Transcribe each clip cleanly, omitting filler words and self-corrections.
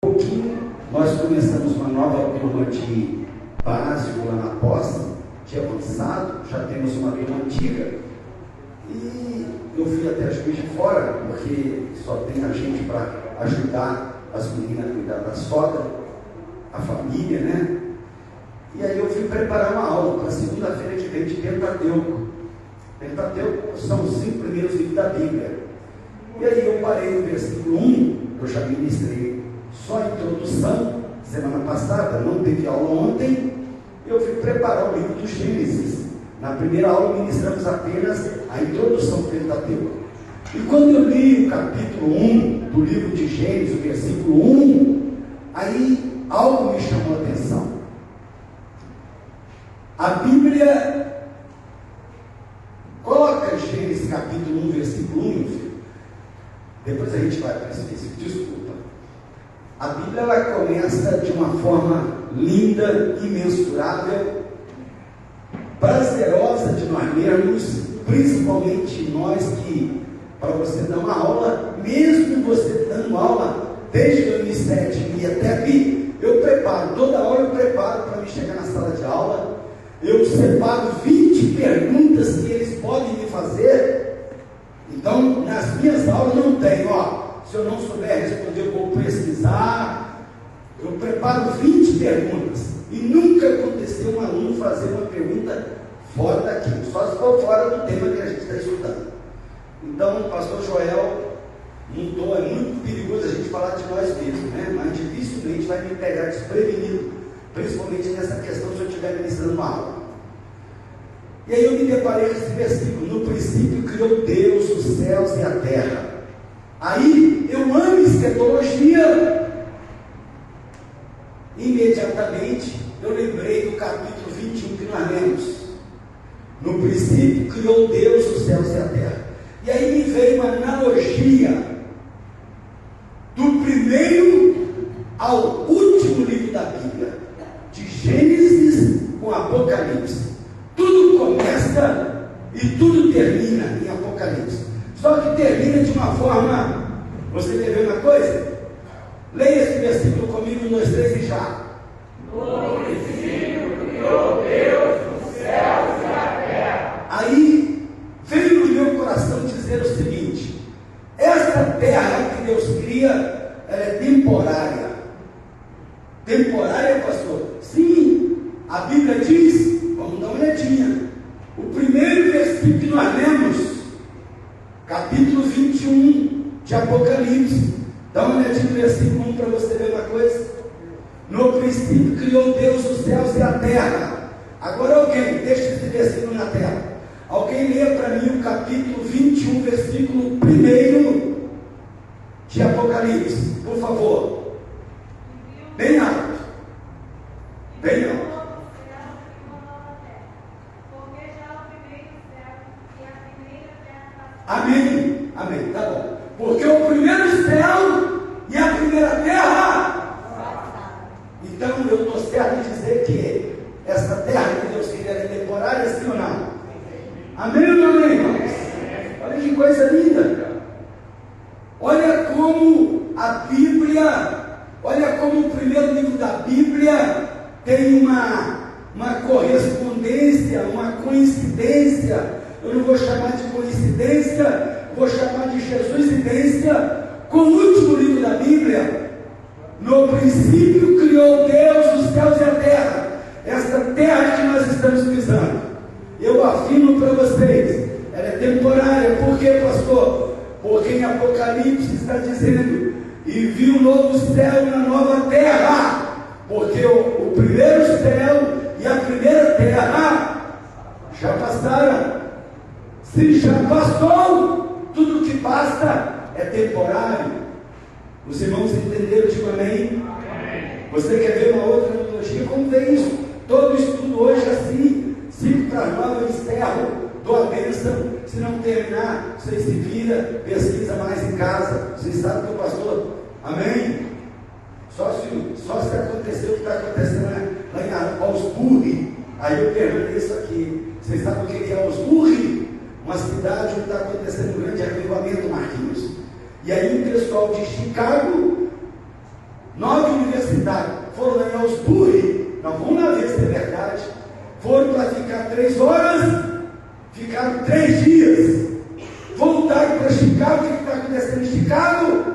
Nós começamos uma nova turma de básico lá na pós, de avançado, já temos uma turma antiga, e eu fui até a Juiz de Fora, porque só tem a gente para ajudar as meninas a cuidar da sogra, a família, né? E aí eu fui preparar uma aula para segunda-feira que vem de Pentateuco. Pentateuco são os 5 primeiros livros da Bíblia. E aí eu parei no versículo 1, eu já ministrei só a introdução, semana passada, não teve aula ontem, eu fui preparar o livro do Gênesis. Na primeira aula ministramos apenas a introdução do Pentateuco. E quando eu li o capítulo 1 do livro de Gênesis, o versículo 1, aí algo me chamou a atenção. A Bíblia coloca Gênesis capítulo 1, versículo 1, filho. Depois a gente vai para esse versículo, desculpa. A Bíblia ela começa de uma forma linda, imensurável, prazerosa de nós lermos, principalmente nós que, para você dar uma aula, mesmo você dando aula desde 2007 e até aqui, eu preparo, toda hora eu preparo para me chegar na sala de aula, eu separo 20 perguntas que eles podem me fazer. Então, nas minhas aulas não tem, se eu não souber responder, eu vou pesquisar. Eu preparo 20 perguntas. E nunca aconteceu um aluno fazer uma pergunta fora daquilo, só se for fora do tema que a gente está estudando. Então, o pastor Joel mudou, é muito perigoso a gente falar de nós mesmos, né? Mas dificilmente vai me pegar desprevenido, principalmente nessa questão se eu estiver ministrando uma aula. E aí eu me deparei com esse versículo: no princípio criou Deus os céus e a terra. Aí eu amo escatologia. Imediatamente eu lembrei do capítulo 21 que nós lemos. No princípio criou Deus os céus e a terra. E aí me veio uma analogia do primeiro ao último livro da Bíblia, de Gênesis com Apocalipse. Tudo começa e tudo termina em Apocalipse. Só que termina de uma forma. Você quer ver uma coisa? Leia esse versículo comigo, 1, 2, 3 e já. No princípio criou Deus os céus e a terra. Aí veio no meu coração dizer o seguinte: essa terra que Deus cria, ela é temporária. Temporária, pastor? Sim, a Bíblia diz. Vamos dar uma olhadinha. O primeiro versículo que nós lemos, capítulo 21 de Apocalipse. Dá uma olhadinha no versículo 1 para você ver uma coisa. No princípio criou Deus os céus e a terra. Agora alguém, deixa esse versículo na tela. Alguém lê para mim o capítulo 21, versículo 1 de Apocalipse, por favor. Bem alto. Bem alto. Amém, amém, tá bom. Porque o primeiro céu e a primeira terra. Então eu estou certo em dizer que essa terra que Deus queria era temporária, sim ou não? Amém ou não amém, irmãos? Olha que coisa linda, cara. Olha como a Bíblia, olha como o primeiro livro da Bíblia tem uma correspondência, uma coincidência. Eu não vou chamar de coincidência, vou chamar de Jesusidência com o último livro da Bíblia. No princípio criou Deus os céus e a terra. Essa terra que nós estamos pisando, eu afirmo para vocês, ela é temporária. Por quê, pastor? Porque em Apocalipse está dizendo: e viu um novo céu e uma nova terra. Porque o primeiro céu e a primeira terra já passaram. Se já passou, tudo que passa é temporário. Os irmãos entenderam? Digo amém? Você quer ver uma outra analogia? Como vem isso? Todo estudo hoje é assim. 5 para 9 eu encerro, dou a bênção. Se não terminar, você se vira, pesquisa mais em casa. Vocês sabem que o pastor, amém? Só se acontecer o que está acontecendo lá em Augsburg, aí eu permaneço aqui. Vocês sabem o que é Augsburg? Uma cidade onde está acontecendo um grande avivamento, Marquinhos. E aí o pessoal de Chicago 9 universitários foram lá em Ausburg, não vamos lá ver se é verdade, foram para ficar 3 horas, ficaram 3 dias, voltaram para Chicago. O que está acontecendo em Chicago?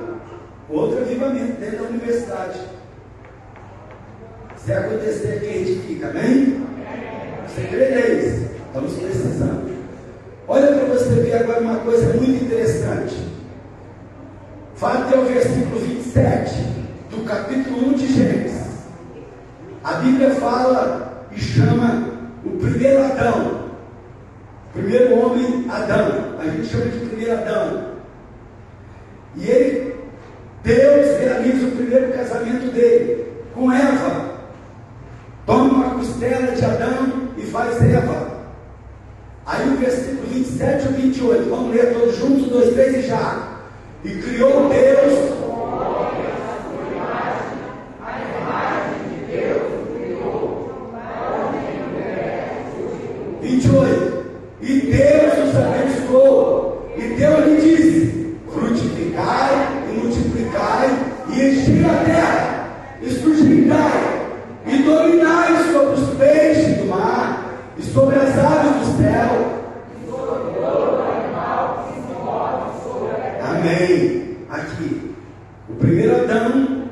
Outro avivamento dentro da universidade. Se acontecer aqui, a gente fica, amém? Você crê nisso? Estamos precisando. Olha para você ver agora uma coisa muito interessante. Vá até o versículo 27 do capítulo 1 de Gênesis. A Bíblia fala e chama o primeiro Adão, o primeiro homem, Adão. A gente chama de primeiro Adão. E Deus realiza o primeiro casamento dele com Eva. Toma uma costela de Adão e faz Eva. Aí o versículo 27 ou 28, vamos ler todos juntos, 2, 3 e já. E criou Deus a imagem de Deus o criou, 28. E Deus os abençoou, e Deus lhe disse: frutificai e multiplicai, e enchei a terra, e sujeitai, e dominai sobre os peixes do mar, e sobre as aves do céu, e sobre todo animal que se move sobre a terra. Amém. Aqui, o primeiro Adão,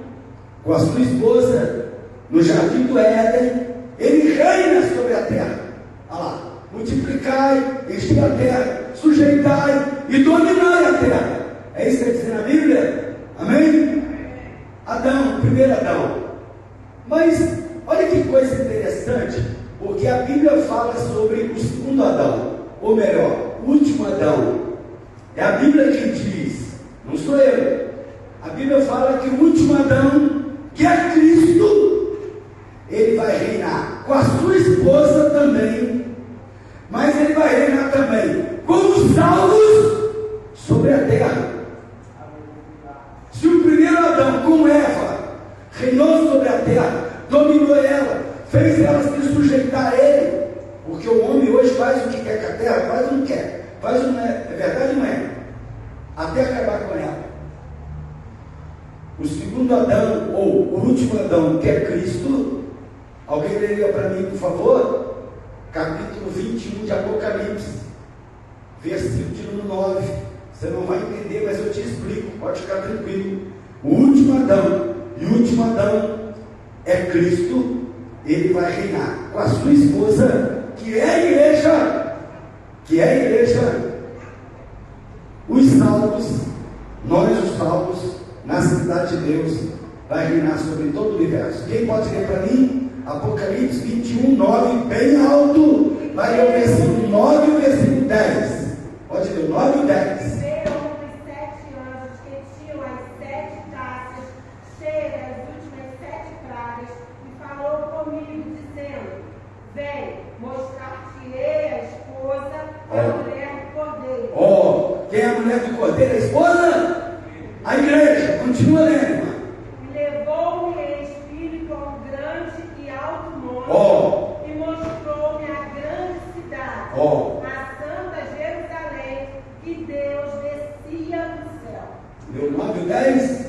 com a sua esposa, no jardim do Éden, ele reina sobre a terra. Olha lá. Multiplicai, enchei a terra, sujeitai e dominai a terra. É isso que está dizendo a Bíblia? Amém? Adão, primeiro Adão. Mas, olha que coisa interessante, porque a Bíblia fala sobre o segundo Adão, ou melhor, o último Adão. É a Bíblia que diz, não sou eu. A Bíblia fala que o último Adão, que é Cristo, ele vai reinar com a sua esposa também. Mas ele vai reinar também com os salvos sobre a terra. Se o primeiro Adão, com Eva, reinou sobre a terra, dominou ela, fez ela se sujeitar a ele, porque o homem hoje faz o que quer com a terra, faz ou não quer, faz ou não é, é verdade ou não é? Até acabar com ela. O segundo Adão, ou o último Adão, que é Cristo, alguém leria para mim, por favor? Capítulo 21 de Apocalipse, versículo de número 9. Você não vai entender, mas eu te explico, pode ficar tranquilo. O último Adão, e o último Adão é Cristo. Ele vai reinar com a sua esposa, que é a igreja, os salvos, nós os salvos, na cidade de Deus, vai reinar sobre todo o universo. Quem pode ler para mim? Apocalipse 21, 9, bem alto. Vai ler o versículo 9 e o versículo 10. Pode ler o 9 e o 10. Veio um dos 7 anjos que tinham as 7 taças cheias das últimas 7 pragas e falou comigo, dizendo: vem, mostrar-te-ei a esposa, a mulher do cordeiro. Quem é a mulher do cordeiro? A esposa? A igreja. Continua lendo, irmã. E levou-me em espírito a um grande e alto monte, e mostrou-me a grande cidade, a santa Jerusalém, que Deus descia do céu. Leu 9 e 10? Sim.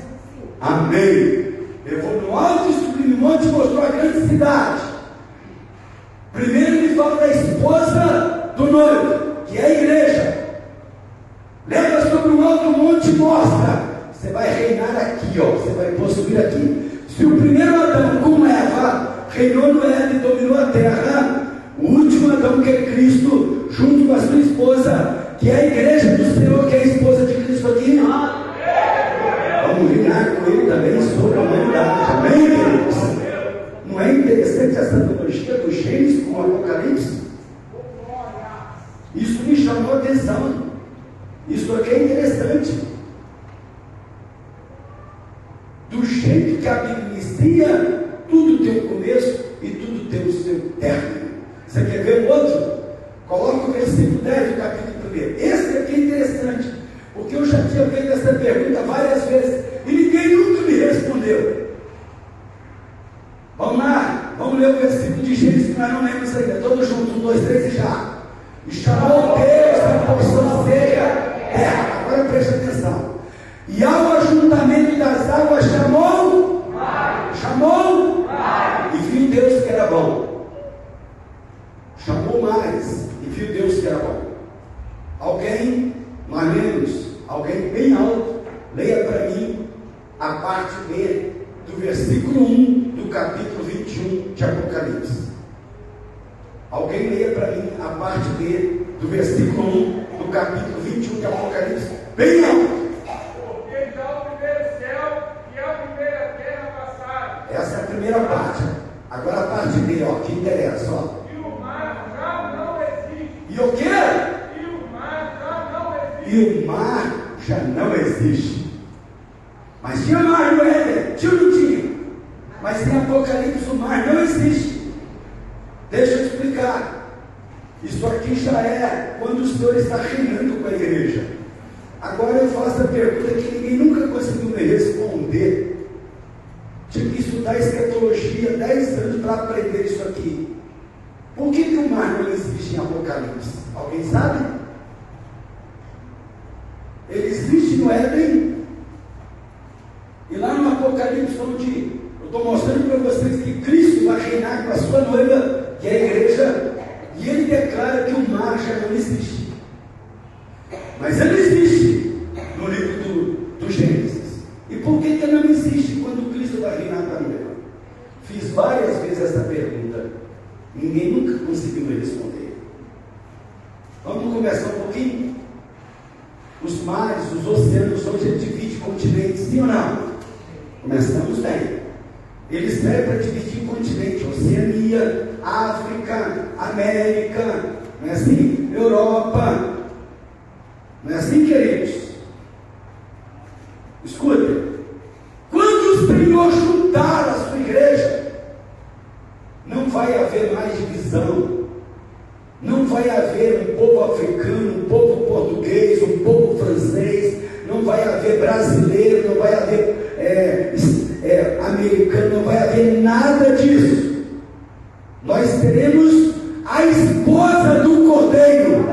Amém. Levou no alto e sublime monte e mostrou a grande cidade. Primeiro ele fala da esposa do noivo, que é a igreja. Leva sobre um alto monte e mostra. Você vai reinar aqui, você vai possuir aqui. Se o primeiro Adão, com Eva, reinou no Éden e dominou a terra, o último Adão, que é Cristo, junto com a sua esposa, que é a igreja do Senhor, que é a esposa de Cristo aqui, vamos reinar com ele também sobre a humanidade. Amém, queridos? Não é interessante essa teologia do Gênesis com o Apocalipse? Isso me chamou a atenção. Isso aqui é interessante. Do jeito que a Bíblia inicia, tudo tem um começo e tudo tem o seu término. Você quer ver o outro? Coloca o versículo 10 do capítulo 1. Esse aqui é interessante, porque eu já tinha feito essa pergunta várias vezes e ninguém nunca me respondeu. Vamos lá, vamos ler o versículo de Gênesis, que nós não lemos isso ainda. Todos juntos, 1, 2, 3 e já. E chamou Deus a porção seca terra. Agora preste atenção. E ao ajuntamento das águas chamou do versículo 1 do capítulo 21 de Apocalipse. Alguém leia para mim a parte B do versículo 1 do capítulo 21 de Apocalipse, bem alto. Porque já o primeiro céu e a primeira terra passaram. Essa é a primeira parte. Agora a parte B, ó, que interessa, ó. E o mar já não existe. E o quê? E o mar já não existe. E o mar já não existe. Mas tinha mar no Éden? Tinha ou não tinha? Mas em Apocalipse o mar não existe. Deixa eu explicar. Isso aqui já é quando o Senhor está reinando com a igreja. Agora eu faço a pergunta que ninguém nunca conseguiu me responder. Tive que estudar escatologia 10 anos para aprender isso aqui. Por que o mar não existe em Apocalipse? Alguém sabe? Ele existe no Éden. E lá no Apocalipse, onde eu estou mostrando para vocês que Cristo vai reinar com a sua noiva, que é a igreja, e ele declara que o mar já não existe. Mas ele existe no livro do Gênesis. E por que ele não existe quando Cristo vai reinar com a noiva? Fiz várias vezes essa pergunta. Ninguém nunca conseguiu me responder. Vamos conversar um pouquinho? Os mares, os oceanos, hoje ele divide continentes, sim ou não? Começamos bem. Eles servem para dividir continente, Oceania, África, América, não é assim? Europa. Não é assim, queridos? Escuta. Quando o Senhor juntar a sua igreja, não vai haver mais divisão. Não vai haver um povo africano, um povo português, um povo francês. Não vai haver brasileiro, não vai haver americano, não vai haver nada disso. Nós teremos a esposa do Cordeiro.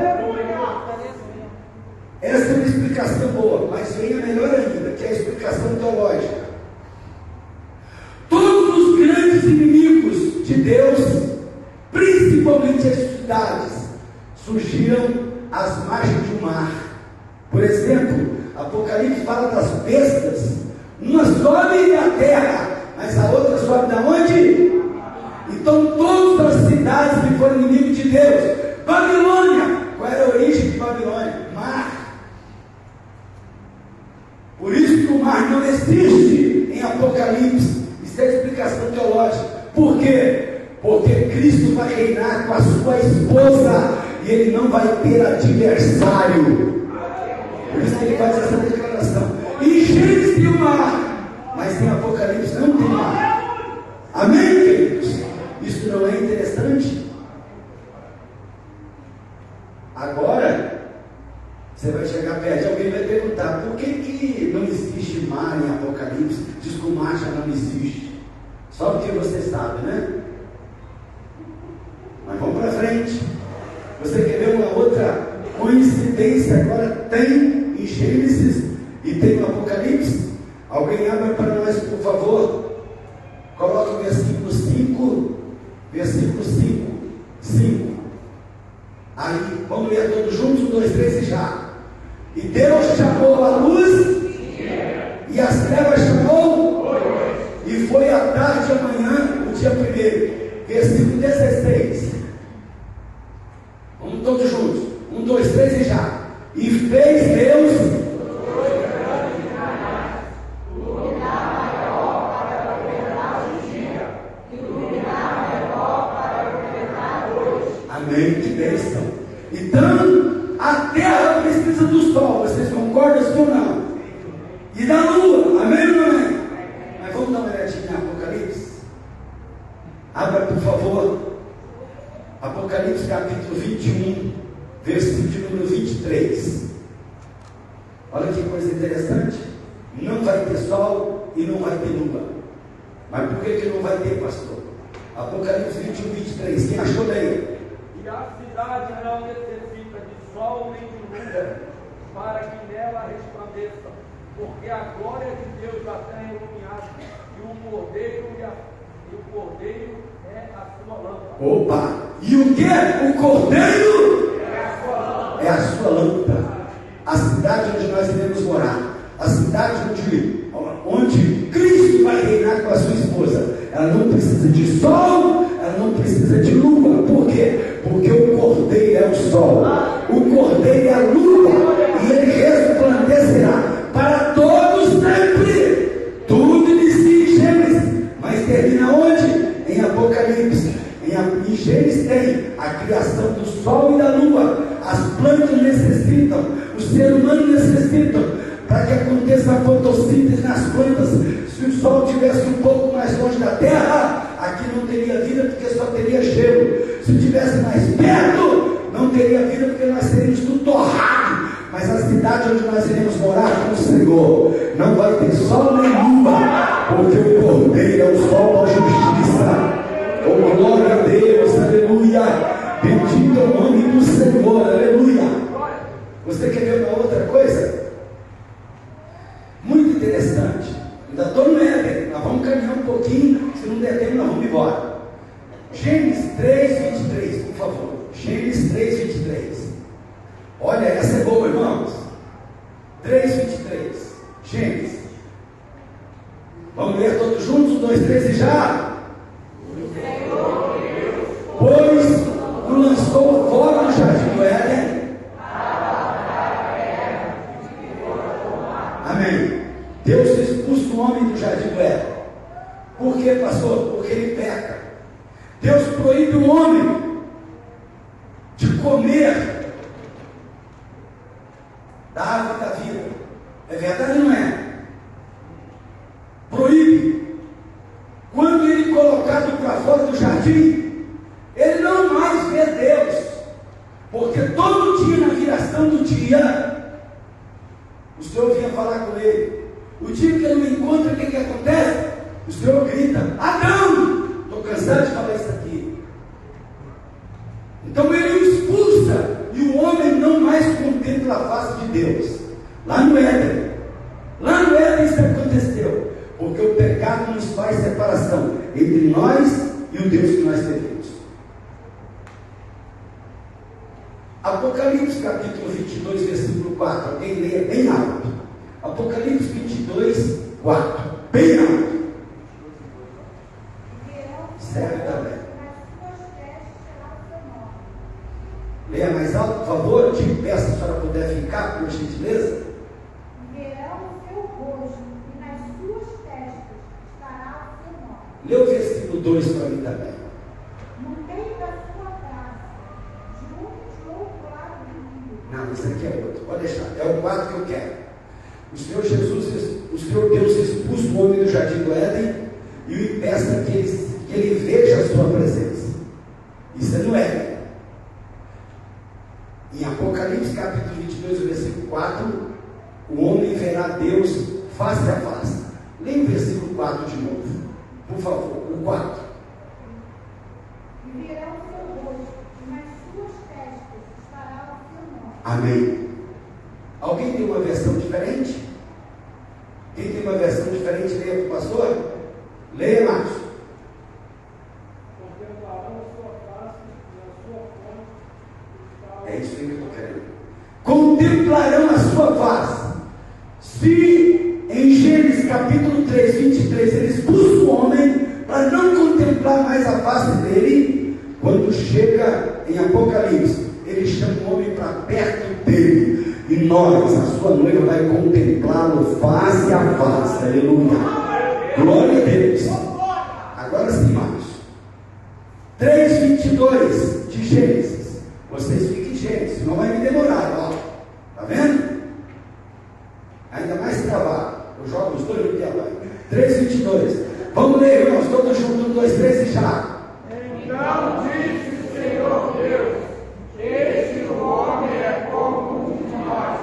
Essa é uma explicação boa, mas vem a melhor ainda, que é a explicação teológica. Todos os grandes inimigos de Deus, principalmente as cidades, surgiram às margens do mar. Por exemplo, Apocalipse fala das bestas. Uma sobe da terra, mas a outra sobe da onde? Então todas as cidades que foram inimigos de Deus. Babilônia, qual era a origem de Babilônia? Mar. Por isso que o mar não existe em Apocalipse. Isso é a explicação teológica. Por quê? Porque Cristo vai reinar com a sua esposa e ele não vai ter adversário. Por isso que ele faz essa declaração. Em Gênesis tem o mar, mas em Apocalipse não tem mar. Amém, queridos? Isso não é interessante? Agora, você vai chegar perto de alguém e vai perguntar: por que não existe mar em Apocalipse? Diz que o mar já não existe. Só porque você sabe, né? Mas vamos para frente. Você quer ver uma outra coincidência? Agora tem em Gênesis e tem no Apocalipse. Alguém abra para nós, por favor. Coloca o versículo 5. Versículo 5. Aí, vamos ler todos juntos, 1, 2, 3 e já. E Deus chamou a luz e as trevas chamou, e foi à tarde e amanhã, o dia primeiro. Versículo 16. Vamos todos juntos. 1, 2, 3 e já. E fez Deus amém, que bênção. Então, a terra precisa do sol. Vocês concordam sim ou não? E da lua, amém ou não amém? Mas vamos dar uma olhadinha em Apocalipse. Abra, por favor, Apocalipse capítulo 21, versículo de número 23. Olha que coisa interessante. Não vai ter sol e não vai ter lua. Mas por que não vai ter, pastor? Apocalipse 21, 23. Quem achou daí? E a cidade não necessita de sol nem de lua, para que nela resplandeça, porque a glória de Deus a terra iluminada, e o cordeiro é a sua lâmpada. Opa! E o que? O cordeiro é a sua lâmpada. A cidade onde nós iremos morar, a cidade onde Cristo vai reinar. combinar com a sua esposa. Ela não precisa de sol, ela não precisa de lua. Por quê? Porque o cordeiro é o sol, o cordeiro é a lua, e ele resplandecerá para todos sempre. Tudo inicia em Gênesis, mas termina onde? Em Apocalipse. Em Gênesis tem a criação do sol e da lua. As plantas necessitam, o ser humano necessita, para que aconteça a fotossíntese nas plantas. Se o sol estivesse um pouco mais longe da terra, aqui não teria vida, porque só teria gelo. Se estivesse mais perto, não teria vida, porque nós seríamos tudo torrado. Mas a cidade onde nós iremos morar com o Senhor não vai ter sol nem lua, porque o cordeiro é o sol da justiça. Oh, glória a Deus, aleluia. Bendito é o nome do Senhor, aleluia. Você quer ver uma outra coisa? Muito interessante. Ainda estou no Éden, nós vamos caminhar um pouquinho. Se não der tempo, nós vamos embora. Gênesis 3:23, por favor. Gênesis 3:23. Olha, essa é boa, irmãos. 3:23. Gênesis. Vamos ler todos juntos? 1, 2, 3 e já. Pois o lançou fora do jardim do Éden. Amém. Deus expulsa o homem do jardim do Éden. Por quê, pastor? Porque ele peca. Deus proíbe o homem de comer da árvore da vida. É verdade ou não é? Proíbe. Quando ele é colocado para fora do jardim, ele não mais vê Deus, porque todo dia, na viração do dia, o Senhor vinha falar com ele. O dia que ele não encontra, o que acontece? O Senhor grita: Adão! Estou cansado de falar isso aqui. Então ele o expulsa, e o homem não mais contempla a face de Deus. Lá no Éden isso aconteceu, porque o pecado nos faz separação entre nós e o Deus que nós servimos. Apocalipse capítulo 22, versículo 4. Alguém leia bem alto. Apocalipse 22, 4. Bem alto. Serve também. Leia mais alto, por favor. Eu te peço, se a senhora puder ficar, por gentileza. Verão o seu rosto, e nas suas testas estará o seu nome. Lê o versículo 2 para mim também. No meio da sua graça, juntos ao claro do rio. Não, isso aqui é outro. Pode deixar. É o 4 que eu quero. O Senhor Jesus, o Senhor Deus expulsa o homem do jardim do Éden e o impeça que ele veja a sua presença. Isso é no Éden. Em Apocalipse capítulo 22, versículo 4, o homem verá Deus face a face. Leia o versículo 4 de novo, por favor, o 4. E verão o seu rosto, e nas suas testas estará o seu nome. Amém. Alguém tem uma versão diferente? Quem tem uma versão diferente, leia para o pastor? Leia, Marcos. Contemplarão a sua face e a sua fonte. É isso aí que eu estou querendo. Contemplarão a sua face. Se em Gênesis capítulo 3, 23, ele expulsa o homem para não contemplar mais a face dele, quando chega em Apocalipse, ele chama o homem para perto dele. E nós, a sua noiva, vai contemplá-lo face a face. Aleluia. Glória a Deus. Agora sim, Marcos. 3:22 de Gênesis. Vocês fiquem em Gênesis, não vai me demorar, ó. Tá vendo? Ainda mais trabalho. Eu jogo os dois no tela. 3:22. Vamos ler, irmãos, todos juntos, 1, 2, 3 e já. Então disse o Senhor Deus: este homem é como um de nós,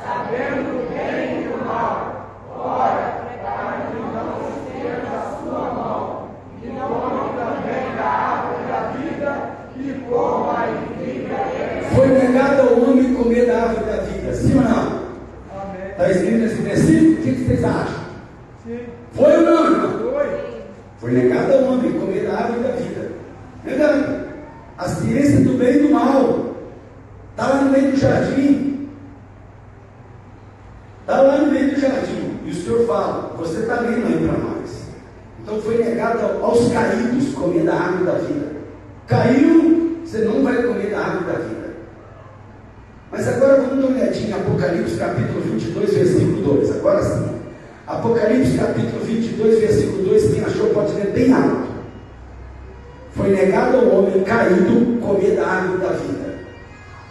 sabendo o bem e o mal. Ora, para que não estenda a sua mão, e tome também da árvore da vida, e coma e viva. Foi negado ao homem comer da árvore da vida, sim ou não? Amém. Está escrito nesse versículo? O que vocês acham? Sim. Foi ou não, irmão? Foi. Foi negado ao homem comer da árvore da vida. Negado. A ciência do bem e do mal está lá no meio do jardim. Está lá no meio do jardim. E o Senhor fala: você está lendo aí para nós. Então foi negado aos caídos comer da árvore da vida. Caiu, você não vai comer da árvore da vida. Mas agora vamos dar uma olhadinha em Apocalipse capítulo 22, versículo 2. Agora sim. Apocalipse capítulo 22, versículo 2. Quem achou pode ler bem alto. Foi negado ao homem caído comer da árvore da vida.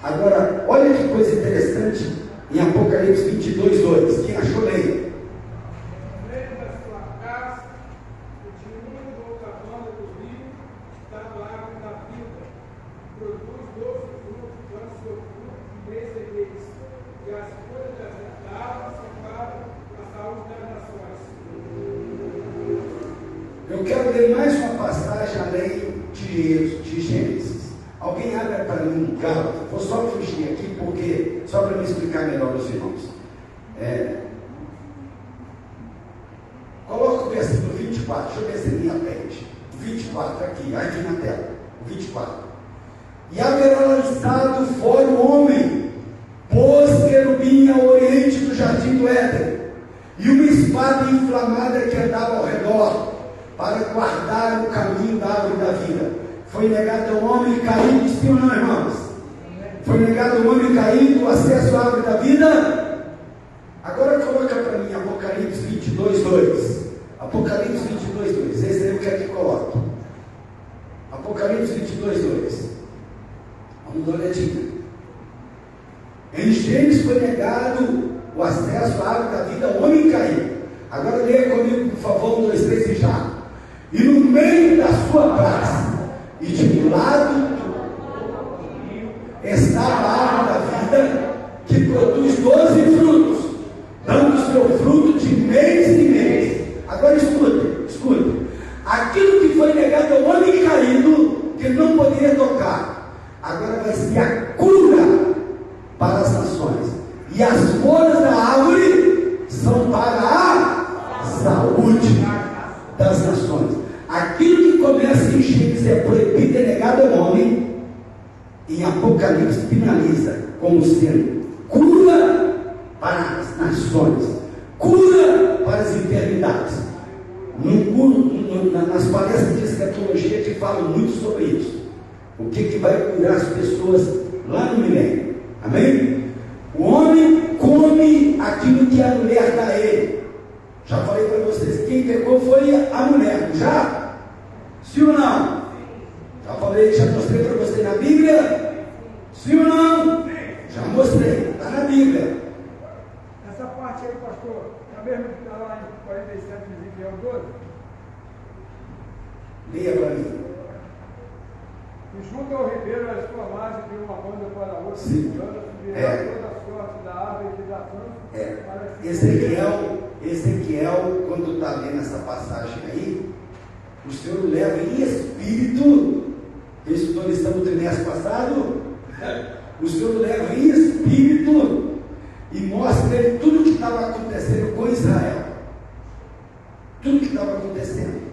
Agora, olha que coisa interessante em Apocalipse 22, 2. Quem achou, leia. Eu quero ler mais uma passagem além de Gênesis. Alguém abre para mim Gálatas. Vou só fugir aqui, porque só para me explicar melhor aos irmãos. Coloca o versículo 24. Deixa eu ver se ele me atende. 24 aqui na tela. O 24. E haverá lançado fora o homem, pôs querubim ao oriente do jardim do Éden, e uma espada inflamada que andava ao redor, para guardar o caminho da árvore da vida. Foi negado ao homem caído, sim ou não, irmãos? Foi negado ao homem caído o acesso à árvore da vida. Agora coloca para mim Apocalipse 22, 2. Apocalipse 22, 2. Esse aí eu quero que coloque. Apocalipse 22, 2. Vamos dar uma olhadinha. Em Gênesis foi negado o acesso à árvore da vida ao homem caído. Agora leia comigo, por favor, 1, 2, 3 e já. E no meio da sua praça, e de um lado estava a árvore da vida, que produz 12 frutos, dando seu fruto de mês em mês. Agora escute. Aquilo que foi negado ao homem caído, que não poderia tocar, agora vai ser a cura para as nações. E as folhas da árvore são para a saúde das nações. Aquilo que começa em Gênesis é proibido e negado ao homem, em Apocalipse finaliza como sendo cura para as nações, cura para as enfermidades. Nas palestras de escatologia que falam muito sobre isso, o que vai curar as pessoas lá no milênio. Amém? O homem come aquilo que a mulher dá a ele. Já falei para vocês, quem pegou foi a mulher, já? Sim ou não? Já mostrei para você na Bíblia? Sim ou não? Já mostrei, está na Bíblia. Essa parte aí, pastor, é a mesma que está lá em 47, Ezequiel 12? Leia para mim. E junto ao ribeiro as sua margem de uma banda para a outra, Sim. subirá toda a sorte da árvore que dá fruto. Ezequiel, quando está lendo essa passagem aí, o Senhor leva em espírito, isso estou listando o trimestre passado, o Senhor leva em espírito e mostra ele tudo o que estava acontecendo com Israel, tudo o que estava acontecendo.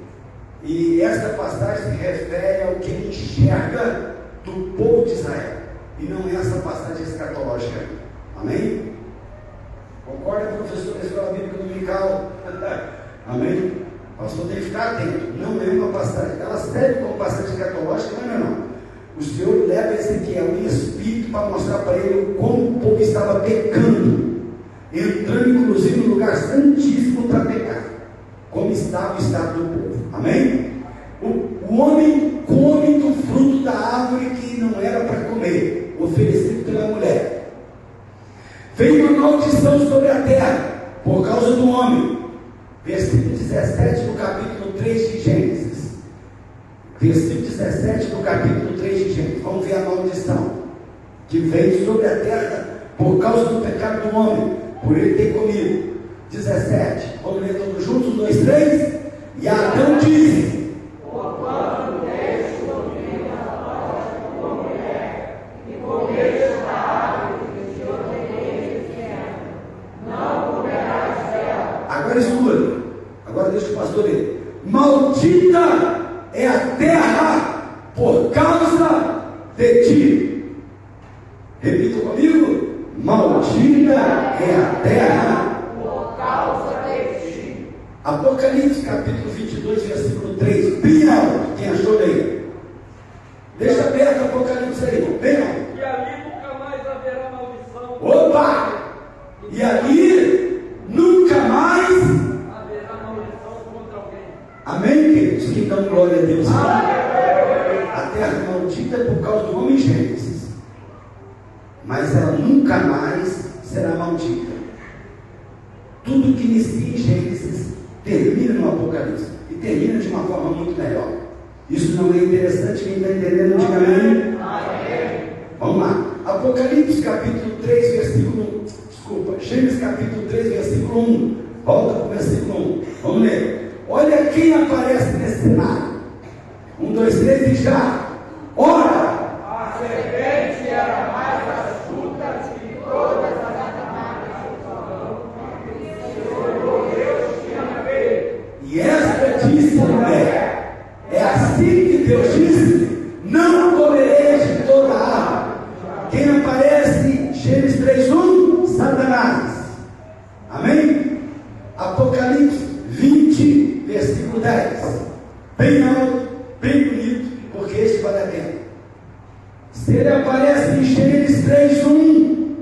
E esta passagem se refere ao que ele enxerga do povo de Israel, e não é essa passagem escatológica. Amém? Concorda, professor da Escola Bíblica Dominical? Amém? O pastor tem que ficar atento. Não é uma passagem, ela serve como passagem escatológica, não. O Senhor leva Ezequiel em espírito para mostrar para ele como o povo estava pecando, entrando inclusive no lugar santíssimo para pecar, como estava o estado do povo. Amém? O homem come do fruto da árvore que não era para comer, oferecido pela mulher. Veio uma maldição sobre a terra por causa do homem. Versículo 17 do capítulo 3 de Gênesis. Versículo 17 do capítulo 3 de Gênesis. Vamos ver a maldição que veio sobre a terra por causa do pecado do homem, por ele ter comido. 17. Vamos ler todos juntos? 1, 2, 3. E Adão disse: agora escuta, agora deixa o pastor ler. Maldita é a terra por causa de ti. Repita comigo. Maldita é a terra por causa de ti. Apocalipse capítulo 22, versículo 3, bem alto, quem achou leia. Deixa aberto Apocalipse aí, irmão, bem alto. E ali nunca mais haverá maldição. Opa! E ali nunca mais Haverá maldição contra alguém. amém, queridos? Que dão glória a Deus. A terra maldita é por causa do homem Gênesis, mas ela nunca mais será maldita. Tudo que inicia em Gênesis termina no Apocalipse e termina de uma forma muito melhor. Isso não é interessante? Quem está entendendo, diga amém. Vamos lá, Apocalipse capítulo 3, versículo, Gênesis capítulo 3, versículo 1. Volta para o versículo 1. Vamos ler. Olha quem aparece nesse cenário. 1, 2, 3 e já. Ora! A serpente era mais astuta que todas as camadas do salão que o Senhor Deus tinha feito. E esta disse a mulher: é assim que Deus disse: não comereis de toda a árvore. Quem aparece? Gênesis 3:1, Satanás. Amém? Apocalipse 20, versículo 10. Bem alto, bem bonito, porque este vale a pena. Se ele aparece em Gênesis 3:1,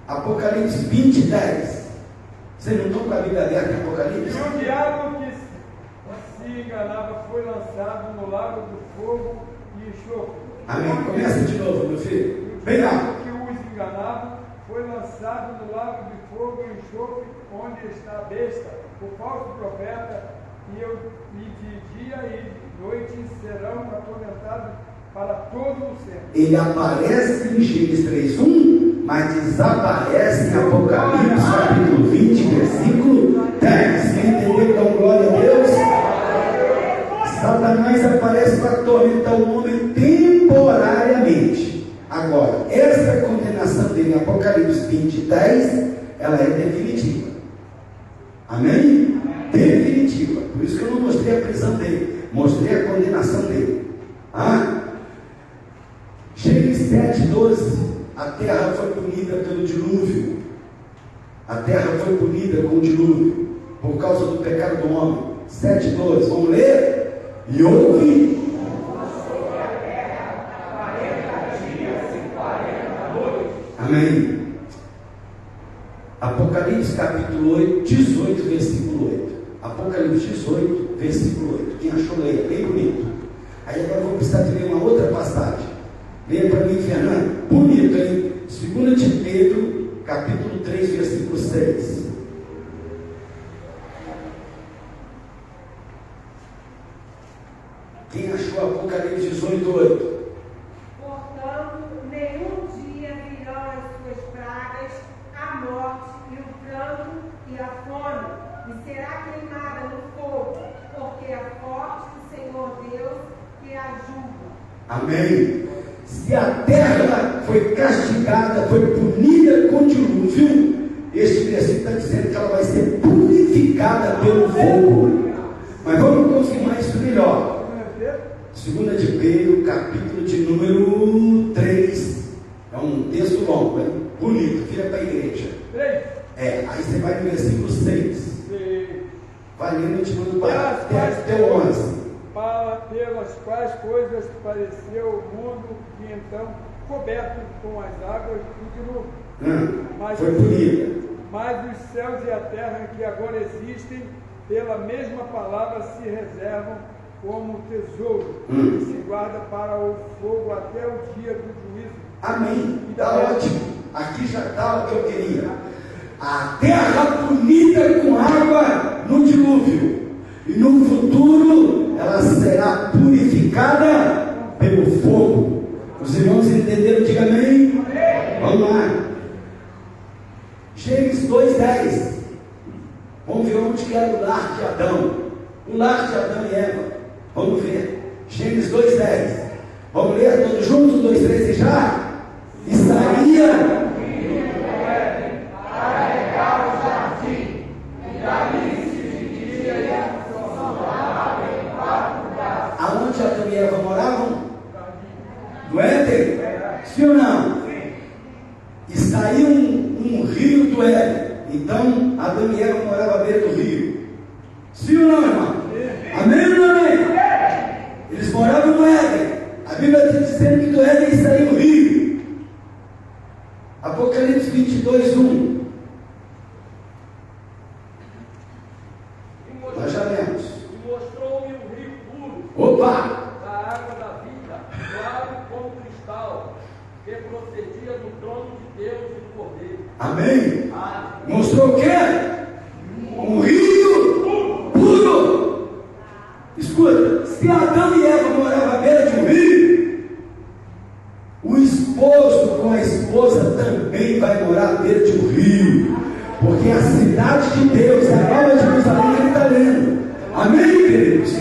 Apocalipse 20, 10. Vocês não estão com a Bíblia aberta em Apocalipse? E o diabo que se enganava foi lançado no lago do fogo e enxofre. Amém. Começa de novo, meu filho. E o Bem diabo alto. que os enganava foi lançado no lago de fogo e enxofre, onde está a besta, o falso profeta, e de dia e de noite serão atormentados para todo o sempre. Ele aparece em Gênesis 3:1, mas desaparece em Apocalipse capítulo 20, versículo 10. Quem entendeu, dá glória a Deus. Satanás aparece para atormentar o homem temporariamente. Agora, essa condenação dele em Apocalipse 20, 10, ela é definitiva. Amém? Definitiva. Por isso que eu não mostrei a prisão dele, mostrei a condenação dele. Gênesis 7:12, a terra foi punida pelo dilúvio. A terra foi punida com o dilúvio, por causa do pecado do homem. 7:12, vamos ler? E houve amém. Apocalipse capítulo 8, 18, versículo 8. Apocalipse 18, versículo 8. Quem achou, leia, bem bonito. Aí agora eu vou precisar de ler uma outra passagem. Leia para mim, Fernando. Bonito, hein? 2 de Pedro, capítulo 3, versículo 6. Quem achou Apocalipse 18, 8? Portanto, nenhum dia virão as suas pragas, a morte e o pranto e a fome, e será queimada no fogo, porque é forte o Senhor Deus que a julga. Amém. Se a terra foi castigada, foi punida com dilúvio, este versículo está dizendo que ela vai ser purificada pelo fogo. Mas vamos confirmar isso melhor. 2 de Pedro, capítulo de número 3. É um texto longo, hein? Bonito, vira para a igreja. 3. Aí você vai no versículo 6. Vai lendo, eu te mando para até o 11. Pelas quais coisas pareceu o mundo e então coberto com as águas do dilúvio. Foi punida. Mas os céus e a terra que agora existem, pela mesma palavra se reservam como tesouro, que se guarda para o fogo até o dia do juízo. Amém. Está ótimo. Aqui já está o que eu queria. A terra punida com água no dilúvio. E no futuro ela será purificada pelo fogo. Os irmãos entenderam? Diga amém. Vamos lá. Gênesis 2:10. Vamos ver onde que era o lar de Adão. O lar de Adão e Eva. Vamos ver. Gênesis 2:10. Vamos ler todos juntos? 1, 2, 3 e já. E saía aonde Adão e Eva moravam? No Éden? Sim ou não? E saiu um rio do Éden. Então Adão e Eva moravam à beira do rio. Sim ou não, irmão? Amém ou não amém? Eles moravam no Éden. A Bíblia está dizendo que do Éden saiu o rio. Apocalipse 22:1. Nós já lemos. E mostrou-me um rio puro. Opa! Da água da vida, claro como cristal, que procedia do trono de Deus e do Cordeiro. Amém? Mostrou o quê? Um rio puro. Escuta, se Adão e Eva moravam à beira de um rio, o esposo com a esposa também vai morar à beira de um rio, porque a cidade de Deus, a nova Jerusalém, ele está lendo. Amém, queridos?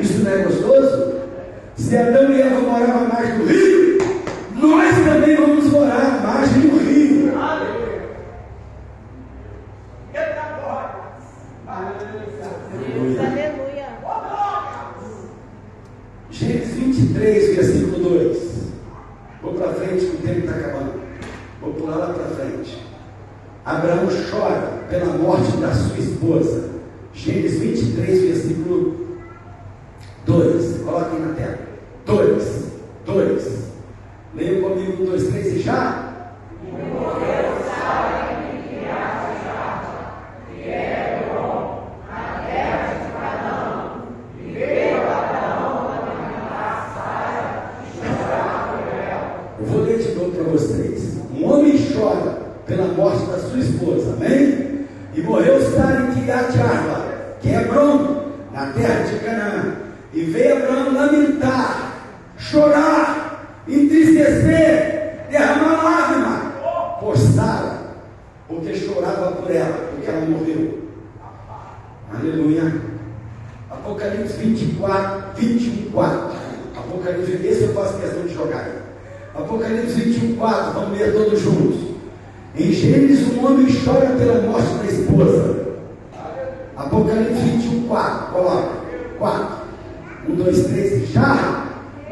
Isso não é gostoso? Se Adão e Eva moravam à margem do rio, nós também vamos morar à margem do rio. Aleluia. Gênesis 23, versículo 2. Vou para frente, que o tempo está acabando. Vou pular lá para frente. Abraão chora pela morte da sua esposa. Gênesis 23, versículo 2. Coloquem na tela. 2. Leia comigo 1, 2, 3 e já. Eu vou ler de novo para vocês. Um homem chora pela morte da sua esposa, amém? E morreu Sara em Kiriat-Arba, que é Hebrom, na terra de Canaã. E veio Abraão lamentar, chorar, entristecer, derramar lágrima por Sara, porque chorava por ela, porque ela morreu. Aleluia. Apocalipse 21:4. Apocalipse, esse eu faço questão de jogar. Apocalipse 21:4, vamos ler todos juntos. Em Gênesis, um homem chora pela morte da esposa. Apocalipse 21:4, coloca. 4. 1, 2, 3, já.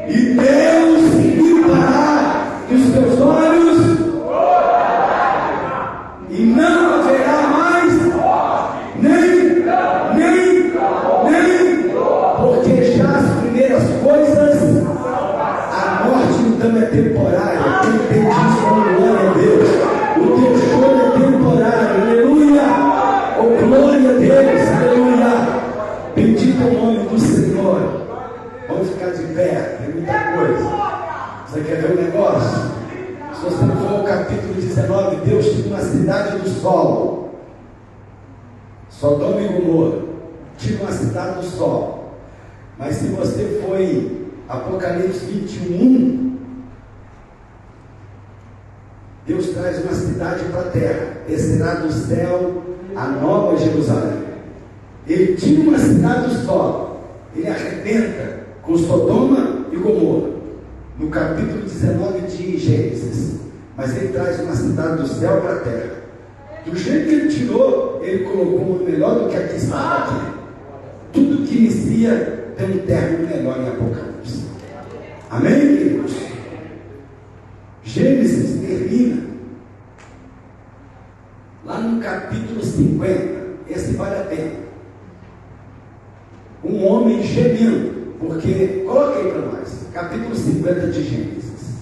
E Deus limpará dos teus olhos, e não haverá mais nem, porque já as primeiras coisas, a morte então é temporária. Quem tem disso, glória a Deus. O teu choro é temporário, aleluia. Oh, glória a Deus, aleluia. Bendito é o nome do Senhor. Vamos ficar de pé, tem muita coisa. Você quer ver um negócio? Se você for ao capítulo 19, Deus tinha uma cidade do sol, Sodoma e Gomorra. Tinha uma cidade do sol. Mas se você for em Apocalipse 21:1, Deus traz uma cidade para a terra. Descerá do céu a nova Jerusalém. Ele tinha uma cidade do sol. Ele arrebenta com Sodoma e Gomorra, no capítulo 19 de Gênesis. Mas ele traz uma cidade do céu para a terra. Do jeito que ele tirou, ele colocou uma melhor do que a que estava aqui. Tudo que inicia tem um término melhor em Apocalipse. Amém, queridos? Gênesis termina lá no capítulo 50. Esse vale a pena. Um homem gemendo. Porque, coloque aí para nós, capítulo 50 de Gênesis.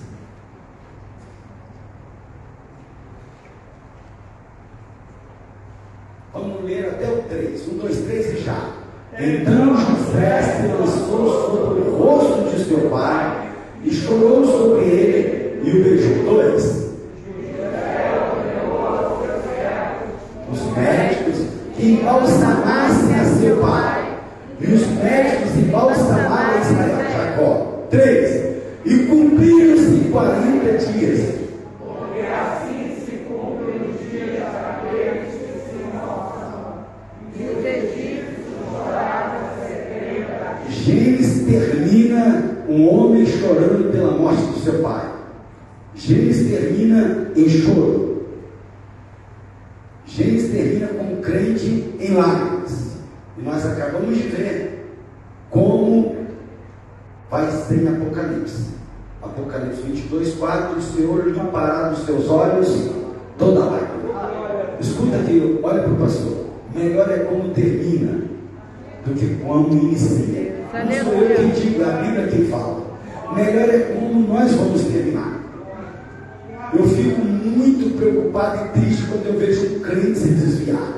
Vamos ler até o 3. 1, 2, 3 e já. Então José se lançou sobre o rosto de seu pai e chorou sobre ele e o beijou. 2. Os médicos que embalsamassem a seu pai. E os médicos embalsamaram a Jacó. 3. E cumpriram-se 40 dias. Porque assim se cumprem os dias daqueles que se mostram. E os egípcios choraram 70 dias. Gênesis termina um homem chorando pela morte do seu pai. Gênesis termina em choro. Gênesis termina com um crente em lágrimas. E nós acabamos de ver como vai ser em Apocalipse. Apocalipse 22:4, o Senhor limpará dos seus olhos toda lágrima. Escuta aqui, olha para o pastor. Melhor é como termina do que como inicia. Não sou eu quem digo, é a Bíblia quem fala. Melhor é como nós vamos terminar. Eu fico muito preocupado e triste quando eu vejo um crente se desviar.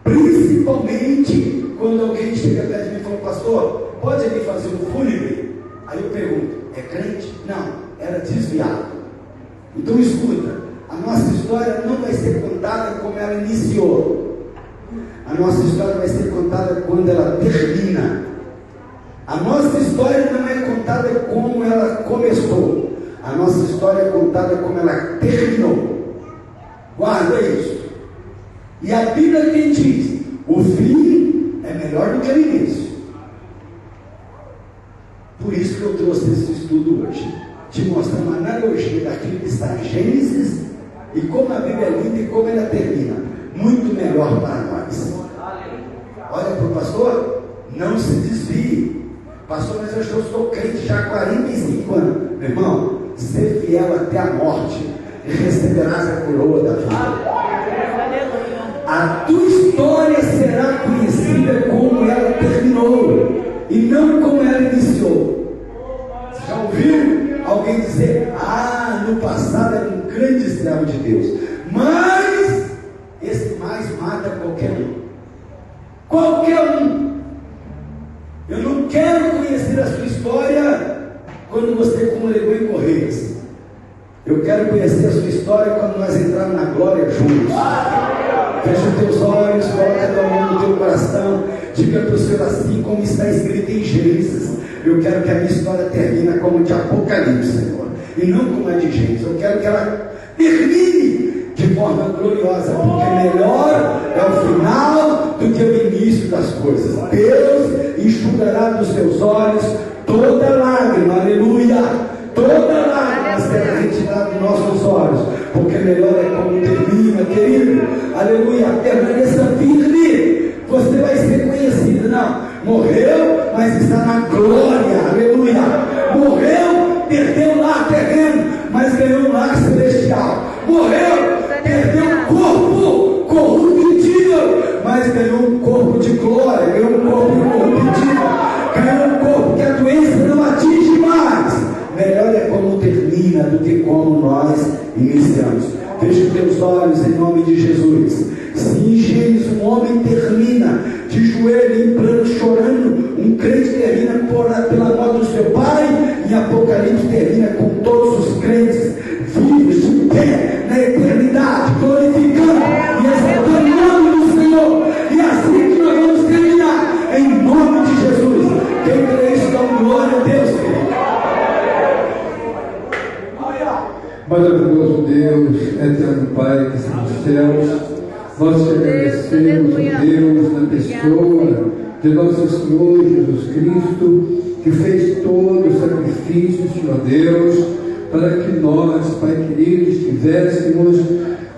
Principalmente quando alguém chega perto de mim e fala: pastor, pode ele fazer um fúnebre? Aí eu pergunto: é crente? Não, era desviado. Então escuta, a nossa história não vai ser contada como ela iniciou. A nossa história vai ser contada quando ela termina. A nossa história não é contada como ela começou. A nossa história é contada como ela terminou. Guarda isso. E a Bíblia quem diz: o fim é melhor do que o início. Por isso que eu trouxe esse estudo hoje, te mostrar uma analogia daquilo que está em Gênesis e como a Bíblia é linda e como ela termina. Muito melhor para nós. Olha para o pastor, não se desvie. Pastor, mas eu sou crente já há 45 anos. Meu irmão, ser fiel até a morte e receberás a coroa da vida. A tua história será conhecida como ela terminou e não como ela iniciou. Você já ouviu alguém dizer: ah, no passado era um grande servo de Deus, mas esse mais mata qualquer um. Qualquer um. Eu não quero conhecer a sua história quando você congregou em Correias. Eu quero conhecer a sua história quando nós entrarmos na glória juntos. Fecha os teus olhos, coloca a tua mão no teu coração, diga para o Senhor assim como está escrito em Gênesis: eu quero que a minha história termine como de Apocalipse, Senhor, e não como a de Gênesis. Eu quero que ela termine de forma gloriosa, porque melhor é o final do que o início das coisas. Deus enxugará dos seus olhos toda lágrima, aleluia, toda lágrima será retirada dos nossos olhos, porque melhor é como termina, querido, aleluia. Permaneça firme, você vai ser conhecido. Não, morreu, mas está na glória, aleluia. Morreu, perdeu um lar terreno, mas ganhou um lar celestial. Morreu, perdeu um corpo corruptível, mas ganhou um corpo de glória, ganhou um corpo incorruptível, ganhou um corpo que a doença não atinge mais. Melhor é como termina do que como nós iniciamos. Feche os teus olhos em nome de Jesus. Se em Gênesis um homem termina de joelho, em plano, chorando, um crente termina pela morte do seu pai, em Apocalipse termina com todos os crentes vivos de pé na eternidade, glorificando e exaltando o nome do Senhor. E assim que nós vamos terminar, em nome de Jesus. Quem crê isso, dá glória a Deus, querido. Maravilhoso Deus, eterno Pai que está nos céus, nós te agradecemos, ó Deus, na pessoa de nosso Senhor Jesus Cristo, que fez todo o sacrifício, Senhor Deus, para que nós, Pai querido, estivéssemos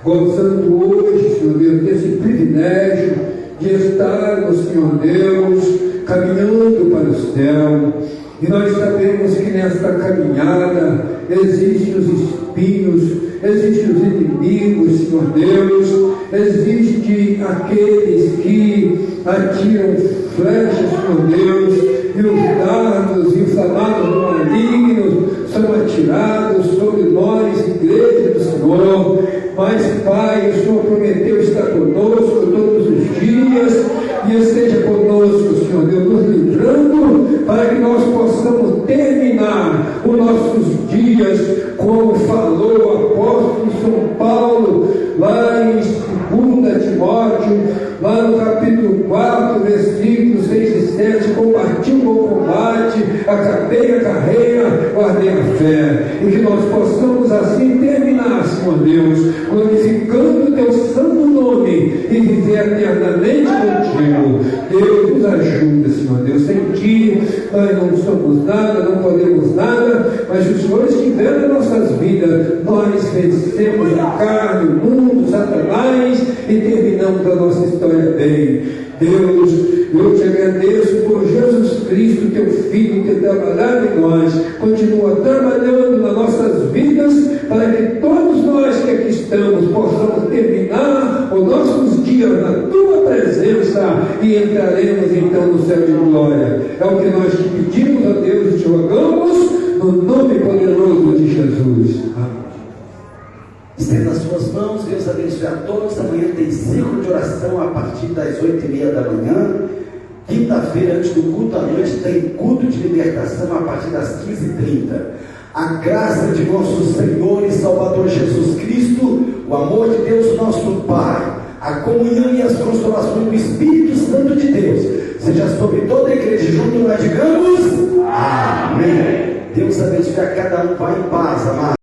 gozando hoje, Senhor Deus, desse privilégio de estarmos, Senhor Deus, caminhando para o céu. E nós sabemos que nesta caminhada existem os espinhos, existem os inimigos, Senhor Deus, existem aqueles que atiram flechas, Senhor Deus, e os dardos e os amados malignos são atirados sobre nós, igreja do Senhor. Mas, Pai, o Senhor prometeu estar conosco todos os dias, e esteja conosco, Senhor Deus, nos livrando, para que nós possamos terminar os nossos dias, como falou o apóstolo São Paulo, lá em 2 Timóteo, lá no capítulo 4, versículos 6 e 7, combati o bom combate, acabei a carreira, guardei a fé, e que nós possamos assim terminar, Senhor Deus, glorificando o teu santo nome e viver eternamente contigo. Deus nos ajuda, Senhor Deus. Sem ti nós não somos nada, não podemos nada, mas o Senhor estiver nas nossas vidas, nós vencemos a carne, o mundo, Satanás, e terminamos a nossa história bem. Deus, eu te agradeço por Jesus Cristo, teu Filho, que trabalhava em nós, continua trabalhando nas nossas vidas, para que todos nós que aqui estamos possamos terminar os nossos dias na tua presença e entraremos então no céu de glória. É o que nós te pedimos, ó Deus, e te rogamos no nome poderoso de Jesus. Amém. Estenda as suas mãos, Deus abençoe a todos. Amanhã tem ciclo de oração a partir das 8h30 da manhã. Quinta-feira, antes do culto à noite, tem culto de libertação a partir das 15h30. A graça de nosso Senhor e Salvador Jesus Cristo, o amor de Deus, nosso Pai, a comunhão e as consolações do Espírito Santo de Deus, seja sobre toda a igreja. Junto nós digamos amém. Deus abençoe a cada um. Vai em paz, amado.